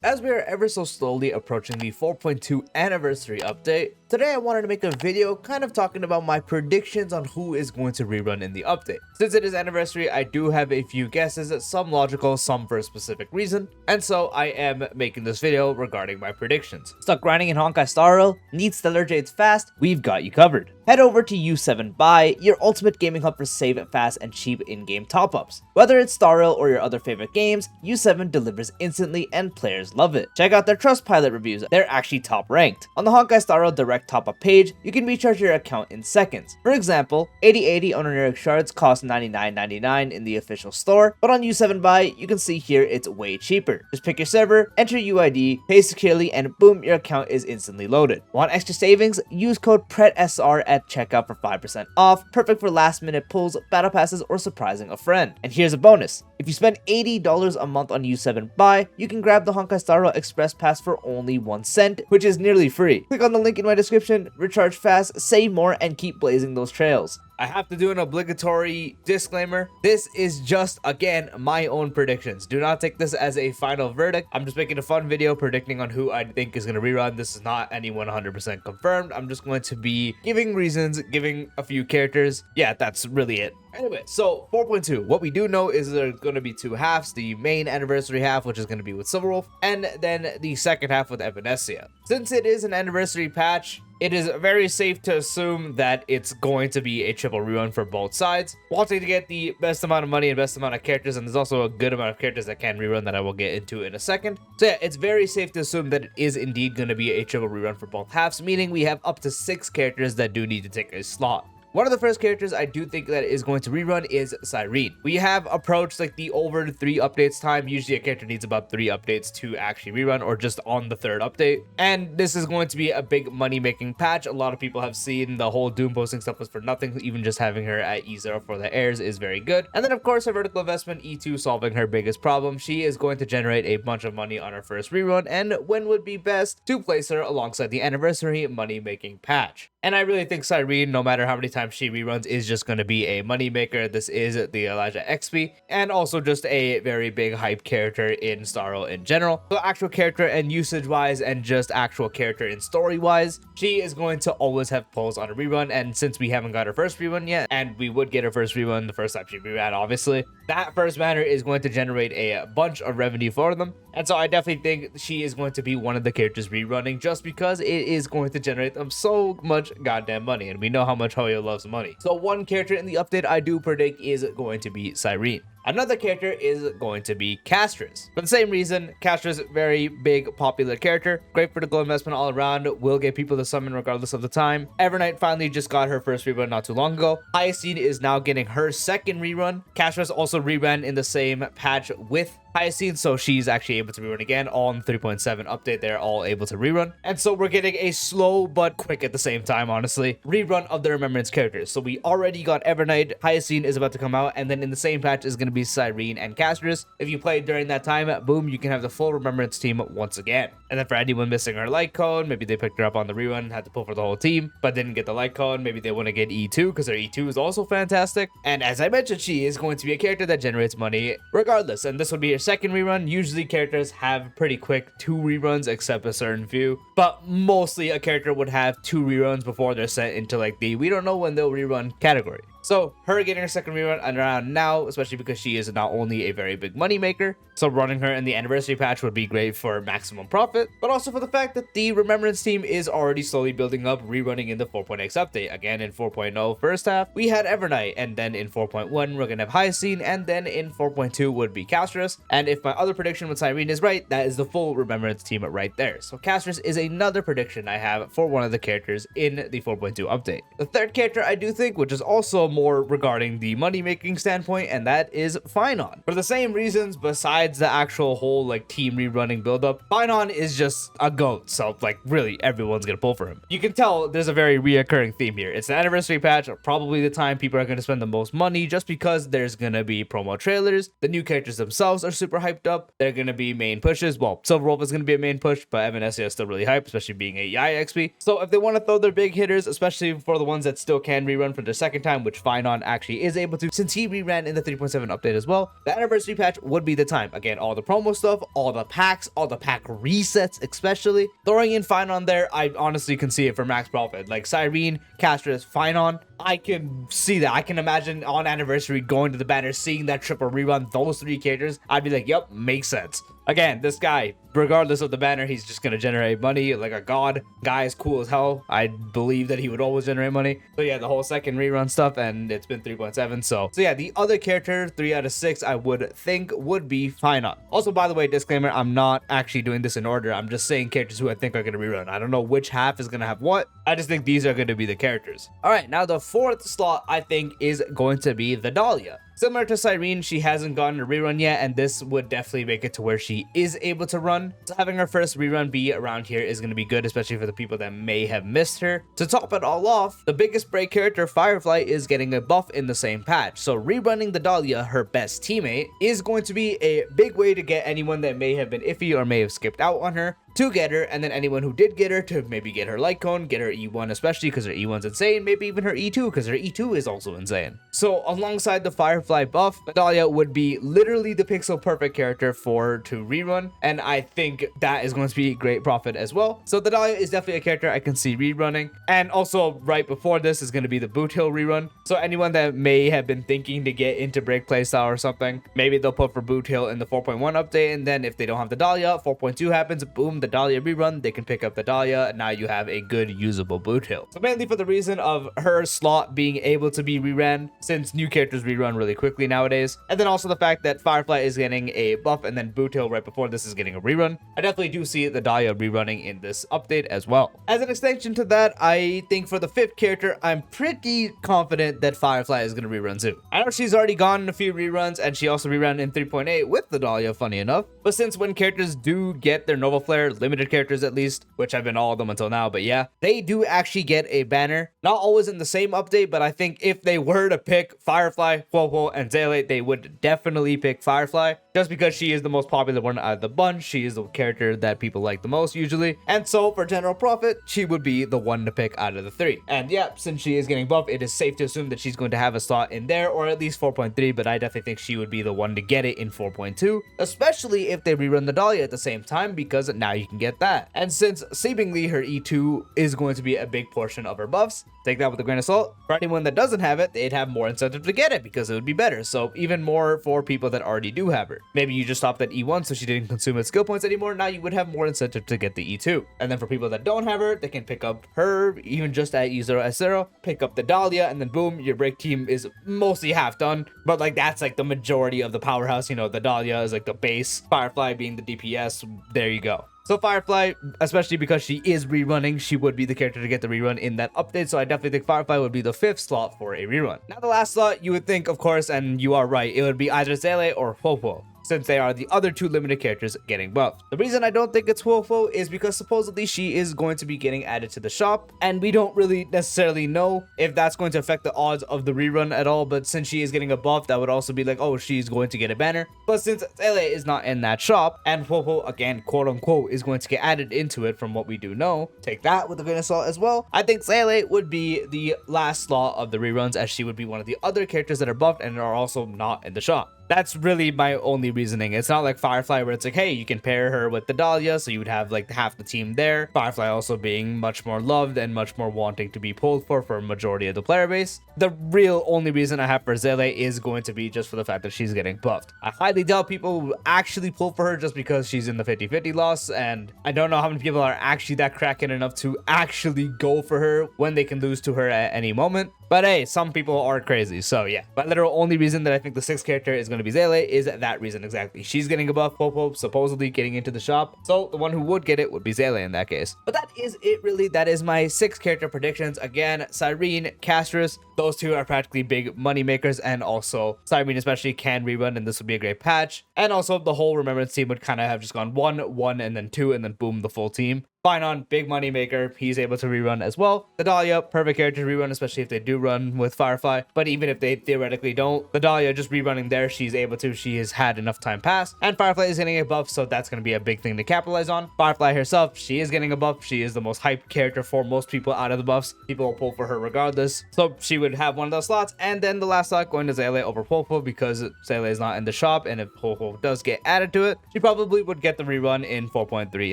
As we are ever so slowly approaching the 4.2 anniversary update, today I wanted to make a video kind of talking about my predictions on who is going to rerun in the update. Since it is anniversary, I do have a few guesses, some logical, some for a specific reason, and so I am making this video regarding my predictions. Stuck grinding in Honkai Star Rail? Need stellar jades fast? We've got you covered. Head over to U7 Buy, your ultimate gaming hub for save fast and cheap in-game top-ups. Whether it's Star Rail or your other favorite games, U7 delivers instantly and players love it. Check out their Trustpilot reviews, they're actually top ranked. On the Honkai Star Rail direct top-up page, you can recharge your account in seconds. For example, 8080 honorific shards cost $99.99 in the official store, but on U7 Buy, you can see here it's way cheaper. Just pick your server, enter UID, pay securely, and boom, your account is instantly loaded. Want extra savings? Use code PRETSR at checkout for 5% off, perfect for last minute pulls, battle passes, or surprising a friend. And here's a bonus. If you spend $80 a month on U7 Buy, you can grab the Honkai Star Rail Express Pass for only 1 cent, which is nearly free. Click on the link in my description, recharge fast, save more, and keep blazing those trails. I have to do an obligatory disclaimer. This is just, again, my own predictions. Do not take this as a final verdict. I'm just making a fun video predicting on who I think is going to rerun. This is not anyone 100% confirmed. I'm just going to be giving reasons, giving a few characters. Yeah, that's really it. Anyway, so 4.2, what we do know is there's going to be 2 halves, the main anniversary half, which is going to be with Silverwolf, and then the second half with Evanescea. Since it is an anniversary patch, it is very safe to assume that it's going to be a triple rerun for both sides, wanting to get the best amount of money and best amount of characters, and there's also a good amount of characters that can rerun that I will get into in a second. So yeah, it's very safe to assume that it is indeed going to be a triple rerun for both halves, meaning we have up to 6 characters that do need to take a slot. One of the first characters I do think that is going to rerun is Cyrene. We have approached like the over 3 updates time. Usually a character needs about 3 updates to actually rerun, or just on the 3rd update. And this is going to be a big money making patch. A lot of people have seen the whole Doom posting stuff was for nothing. Even just having her at E0 for the heirs is very good. And then of course her vertical investment E2 solving her biggest problem. She is going to generate a bunch of money on her first rerun, and when would be best to place her alongside the anniversary money making patch. And I really think Cyrene, no matter how many times she reruns, is just going to be a moneymaker. This is the Elijah XP, and also just a very big hype character in Star Rail in general. So actual character and usage-wise, and just actual character and story-wise, she is going to always have pulls on a rerun. And since we haven't got her first rerun yet, and we would get her first rerun the first time she reran, obviously, that first banner is going to generate a bunch of revenue for them. And so I definitely think she is going to be one of the characters rerunning, just because it is going to generate them so much goddamn money, and we know how much Hoyo loves money. So one character in the update I do predict is going to be Cyrene. Another character is going to be Castris. For the same reason, Castris, very big, popular character. Great vertical investment all around. Will get people to summon regardless of the time. Evernight finally just got her first rerun not too long ago. Hyacine is now getting her second rerun. Castris also reran in the same patch with Hyacine, so she's actually able to rerun again. All in the 3.7 update, they're all able to rerun. And so we're getting a slow but quick at the same time, honestly, rerun of the Remembrance characters. So we already got Evernight, Hyacine is about to come out, and then in the same patch is going to be Cyrene and Castris. If you played during that time, boom, you can have the full Remembrance team once again. And then for anyone missing her light code, maybe they picked her up on the rerun, had to pull for the whole team, but didn't get the light code. Maybe they want to get E2 because their E2 is also fantastic. And as I mentioned, she is going to be a character that generates money regardless. And this would be her second rerun. Usually characters have pretty quick 2 reruns, except a certain few. But mostly a character would have 2 reruns before they're sent into like the we don't know when they'll rerun category. So her getting her second rerun around now, especially because she is not only a very big money maker, so running her in the anniversary patch would be great for maximum profit, but also for the fact that the Remembrance team is already slowly building up, rerunning in the 4.x update. Again, in 4.0 first half, we had Evernight, and then in 4.1, we're gonna have Hyacine, and then in 4.2 would be Castris. And if my other prediction with Cyrene is right, that is the full Remembrance team right there. So Castris is another prediction I have for one of the characters in the 4.2 update. The third character I do think, which is also more regarding the money making standpoint, and that is Finon. For the same reasons, besides the actual whole like team rerunning buildup, Finon is just a goat, so like really everyone's gonna pull for him. You can tell there's a very reoccurring theme here. It's an anniversary patch, probably the time people are gonna spend the most money, just because there's gonna be promo trailers, the new characters themselves are super hyped up, they're gonna be main pushes. Well, Silverwolf is gonna be a main push, but Evanescea is still really hyped, especially being a Yaya XP. So if they want to throw their big hitters, especially for the ones that still can rerun for their second time, which which Finon actually is able to, since he reran in the 3.7 update as well. The anniversary patch would be the time. Again, all the promo stuff, all the packs, all the pack resets, especially throwing in Finon there. I honestly can see it for max profit. Like Cyrene, Castris, Finon, I can see that. I can imagine on anniversary going to the banner, seeing that triple rerun, those 3 characters. I'd be like, yep, makes sense. Again, this guy, regardless of the banner, he's just gonna generate money like a god. Guy is cool as hell. I believe that he would always generate money. So yeah, the whole second rerun stuff, and it's been 3.7. So yeah, the other character, 3 out of 6, I would think would be Finon. Also, by the way, disclaimer, I'm not actually doing this in order. I'm just saying characters who I think are gonna rerun. I don't know which half is gonna have what. I just think these are gonna be the characters. All right, now the 4th slot I think is going to be the Dahlia. Similar to Cyrene, she hasn't gotten a rerun yet, and this would definitely make it to where she is able to run. So having her first rerun be around here is going to be good, especially for the people that may have missed her. To top it all off, the biggest break character, Firefly, is getting a buff in the same patch. So rerunning the Dahlia, her best teammate, is going to be a big way to get anyone that may have been iffy or may have skipped out on her to get her, and then anyone who did get her to maybe get her light cone, get her E1, especially because her E1's insane, maybe even her E2 because her E2 is also insane. So alongside the Firefly buff, Dahlia would be literally the pixel perfect character for to rerun, and I think that is going to be great profit as well. So the Dahlia is definitely a character I can see rerunning, and also right before this is going to be the Boot Hill rerun. So anyone that may have been thinking to get into break playstyle or something, maybe they'll put for Boot Hill in the 4.1 update, and then if they don't have the Dahlia, 4.2 happens, boom, the Dahlia rerun, they can pick up the Dahlia, and now you have a good usable Boot Hill. So mainly for the reason of her slot being able to be reran, since new characters rerun really quickly nowadays, and then also the fact that Firefly is getting a buff, and then Boot Hill right before this is getting a rerun. I definitely do see the Dahlia rerunning in this update as well. As an extension to that, I think for the 5th character, I'm pretty confident that Firefly is going to rerun too. I know she's already gone in a few reruns, and she also reran in 3.8 with the Dahlia, funny enough. But since when characters do get their Nova Flare, limited characters at least, which have been all of them until now, but yeah, they do actually get a banner. Not always in the same update, but I think if they were to pick Firefly, Popo, and Zayla, they would definitely pick Firefly, just because she is the most popular one out of the bunch. She is the character that people like the most usually, and so for general profit, she would be the one to pick out of the 3. And yeah, since she is getting buffed, it is safe to assume that she's going to have a slot in there, or at least 4.3, but I definitely think she would be the one to get it in 4.2, especially if they rerun the Dahlia at the same time, because now you can get that. And since seemingly her E2 is going to be a big portion of her buffs, take that with a grain of salt. For anyone that doesn't have it, they'd have more incentive to get it because it would be better. So even more for people that already do have her. Maybe you just stopped at E1 so she didn't consume its skill points anymore. Now you would have more incentive to get the E2. And then for people that don't have her, they can pick up her even just at E0S0, pick up the Dahlia, and then boom, your break team is mostly half done. But like that's like the majority of the powerhouse. You know, the Dahlia is like the base, Firefly being the DPS. There you go. So Firefly, especially because she is rerunning, she would be the character to get the rerun in that update. So I definitely think Firefly would be the 5th slot for a rerun. Now the last slot, you would think, of course, and you are right, it would be either Zele or Popo, since they are the other 2 limited characters getting buffed. The reason I don't think it's Wolfo is because supposedly she is going to be getting added to the shop, and we don't really necessarily know if that's going to affect the odds of the rerun at all, but since she is getting a buff, that would also be like, oh, she's going to get a banner. But since Zele is not in that shop, and Wolfo, again, quote unquote, is going to get added into it from what we do know, take that with a grain of salt as well, I think Zele would be the last slot of the reruns, as she would be one of the other characters that are buffed and are also not in the shop. That's really my only reasoning. It's not like Firefly where it's like, hey, you can pair her with the Dahlia, so you would have like half the team there. Firefly also being much more loved and much more wanting to be pulled for a majority of the player base. The real only reason I have for Zele is going to be just for the fact that she's getting buffed. I highly doubt people will actually pull for her just because she's in the 50-50 loss, and I don't know how many people are actually that cracking enough to actually go for her when they can lose to her at any moment. But hey, some people are crazy, so yeah. But literal only reason that I think the 6th character is going to be Zele is that reason exactly. She's getting a buff, Popo supposedly getting into the shop, so the one who would get it would be Zele in that case. But that is it really. That is my 6 character predictions. Again, Cyrene, Castris, those 2 are practically big money makers, and also Cyrene especially can rerun, and this would be a great patch. And also the whole Remembrance team would kind of have just gone 1, 1, and then 2, and then boom, the full team. Fine, big money maker, he's able to rerun as well. The Dahlia, perfect character to rerun, especially if they do run with Firefly. But even if they theoretically don't, the Dahlia just rerunning there, she's able to. She has had enough time pass, and Firefly is getting a buff, so that's going to be a big thing to capitalize on. Firefly herself, she is getting a buff. She is the most hyped character for most people out of the buffs. People will pull for her regardless, so she would have one of those slots. And then the last slot going to Zele over Popo, because Zele is not in the shop, and if Popo does get added to it, she probably would get the rerun in 4.3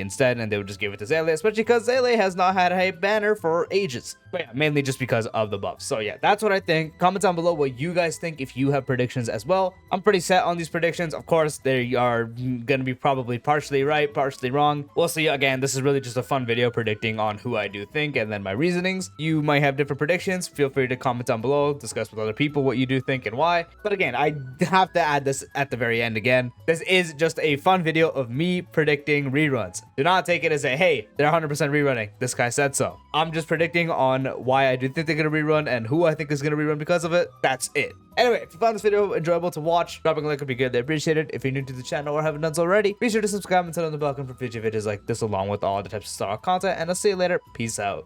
instead, and they would just give it to Zele, especially because Zele has not had a banner for ages. But yeah, mainly just because of the buffs. So yeah, that's what I think. Comment down below what you guys think if you have predictions as well. I'm pretty set on these predictions. Of course, they are gonna be probably partially right, partially wrong. We'll see. Again, this is really just a fun video predicting on who I do think and then my reasonings. You might have different predictions. Feel free to comment down below, discuss with other people what you do think and why. But again, I have to add this at the very end again. This is just a fun video of me predicting reruns. Do not take it as a, hey, they're 100% rerunning. This guy said so. I'm just predicting on why I do think they're gonna rerun and who I think is gonna rerun because of it. That's it. Anyway, if you found this video enjoyable to watch, dropping a like would be greatly appreciated. If you're new to the channel or haven't done so already, be sure to subscribe and turn on the bell icon for future videos like this, along with all the types of style content. And I'll see you later. Peace out.